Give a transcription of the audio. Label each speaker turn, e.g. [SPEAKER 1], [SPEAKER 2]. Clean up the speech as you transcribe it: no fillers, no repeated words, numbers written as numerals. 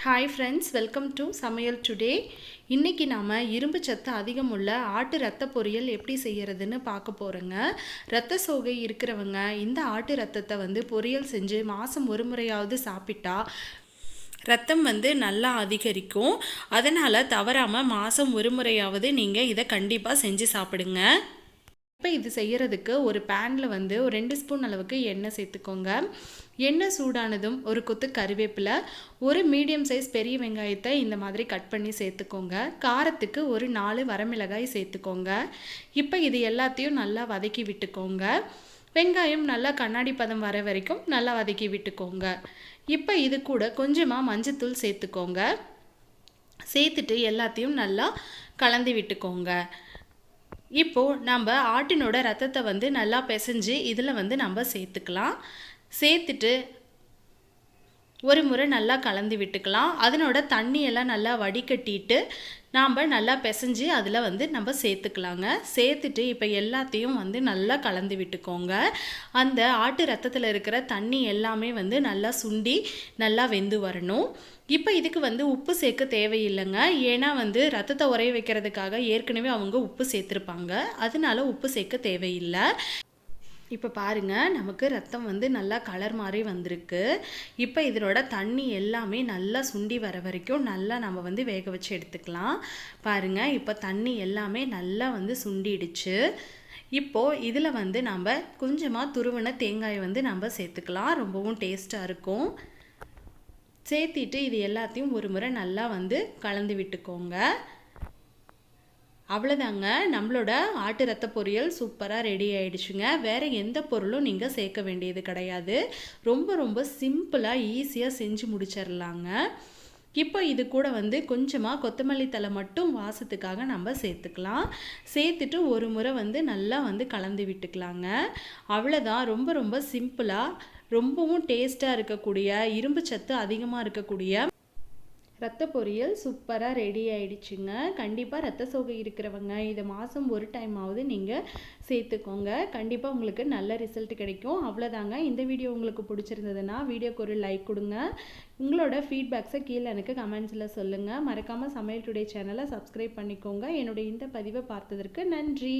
[SPEAKER 1] Hi friends, welcome to சமையல் today. இன்னைக்கு நாம இரும்பு சத்து அதிகமுள்ள ஆட்டு ரத்த பொரியல் எப்படி செய்யறதுன்னு பார்க்க போறோங்க. ரத்த சோகை இருக்கிறவங்க இந்த ஆட்டு ரத்தத்தை பொரியல் செஞ்சு மாசம் ஒரு முறையாவது சாப்பிட்டா ரத்தம் நல்லா அதிகரிக்கும். அதனால தவறாம மாசம் ஒரு முறையாவது நீங்க இதை கண்டிப்பா செஞ்சு சாப்பிடுங்க. இப்போ இது செய்யறதுக்கு ஒரு பேனில் ஒரு 2 ஸ்பூன் அளவுக்கு எண்ணெய் சேர்த்துக்கோங்க. எண்ணெய் சூடானதும் ஒரு கொத்து கறிவேப்பிலை, ஒரு மீடியம் சைஸ் பெரிய வெங்காயத்தை இந்த மாதிரி கட் பண்ணி சேர்த்துக்கோங்க. காரத்துக்கு ஒரு 4 வரமிளகாய் சேர்த்துக்கோங்க. இப்போ இது எல்லாத்தையும் நல்லா வதக்கி விட்டுக்கோங்க. வெங்காயம் நல்லா கண்ணாடி பதம் வர வரைக்கும் நல்லா வதக்கி விட்டுக்கோங்க. இப்போ இது கூட கொஞ்சமாக மஞ்சத்தூள் சேர்த்துக்கோங்க. சேர்த்துட்டு எல்லாத்தையும் நல்லா கலந்து விட்டுக்கோங்க. இப்போது நம்ம ஆட்டினோட ரத்தத்தை நல்லா பிசைஞ்சு இதில் நம்ம சேர்த்துக்கலாம். சேர்த்துட்டு ஒரு முறை நல்லா கலந்து விட்டுக்கலாம். அதனோட தண்ணியெல்லாம் நல்லா வடிகட்டிட்டு நாம் நல்லா பிசைஞ்சு அதில் நம்ம சேர்த்துக்கலாங்க. சேர்த்துட்டு இப்போ எல்லாத்தையும் நல்லா கலந்து விட்டுக்கோங்க. அந்த ஆட்டு ரத்தத்தில் இருக்கிற தண்ணி எல்லாமே நல்லா சுண்டி நல்லா வெந்து வரணும். இப்போ இதுக்கு உப்பு சேர்க்க தேவையில்லைங்க. ஏன்னா ரத்தத்தை உறைய வைக்கிறதுக்காக ஏற்கனவே அவங்க உப்பு சேர்த்துருப்பாங்க. அதனால உப்பு சேர்க்க தேவையில்லை. இப்போ பாருங்கள், நமக்கு ரத்தம் நல்லா கலர் மாதிரி வந்திருக்கு. இப்போ இதனோட தண்ணி எல்லாமே நல்லா சுண்டி வர வரைக்கும் நல்லா நம்ம வேக வச்சு எடுத்துக்கலாம். பாருங்கள், இப்போ தண்ணி எல்லாமே நல்லா சுண்டிடுச்சு. இப்போது இதில் நம்ம கொஞ்சமாக துருவின தேங்காய் நம்ம சேர்த்துக்கலாம். ரொம்பவும் டேஸ்ட்டாக இருக்கும். சேர்த்திட்டு இது எல்லாத்தையும் ஒரு முறை நல்லா கலந்து விட்டுக்கோங்க. அவ்வளோதாங்க, நம்மளோட ஆட்டு ரத்த பொரியல் சூப்பராக ரெடி ஆகிடுச்சுங்க. வேறு எந்த பொருளும் நீங்கள் சேர்க்க வேண்டியது கிடையாது. ரொம்ப ரொம்ப சிம்பிளாக ஈஸியாக செஞ்சு முடிச்சிடலாங்க. இப்போ இது கூட கொஞ்சமாக கொத்தமல்லி தழை மட்டும் வாசத்துக்காக நம்ம சேர்த்துக்கலாம். சேர்த்துட்டு ஒரு முறை நல்லா கலந்து விட்டுக்கலாங்க. அவ்வளோதான், ரொம்ப ரொம்ப சிம்பிளாக ரொம்பவும் டேஸ்ட்டாக இருக்கக்கூடிய இரும்பு சத்து அதிகமாக இருக்கக்கூடிய ரத்த பொரியல் சூப்பராக ரெடி ஆகிடுச்சுங்க. கண்டிப்பாக ரத்த சோகை இருக்கிறவங்க இதை மாதம் ஒரு டைமாவது நீங்கள் சேர்த்துக்கோங்க. கண்டிப்பாக உங்களுக்கு நல்ல ரிசல்ட் கிடைக்கும். அவ்வளோதாங்க, இந்த வீடியோ உங்களுக்கு பிடிச்சிருந்ததுன்னா வீடியோக்கு ஒரு லைக் கொடுங்க. உங்களோட ஃபீட்பேக்ஸை கீழே எனக்கு கமெண்ட்ஸில் சொல்லுங்கள். மறக்காமல் சமையல் டுடே சேனலை சப்ஸ்கிரைப் பண்ணிக்கோங்க. என்னுடைய இந்த பதிவை பார்த்ததற்கு நன்றி.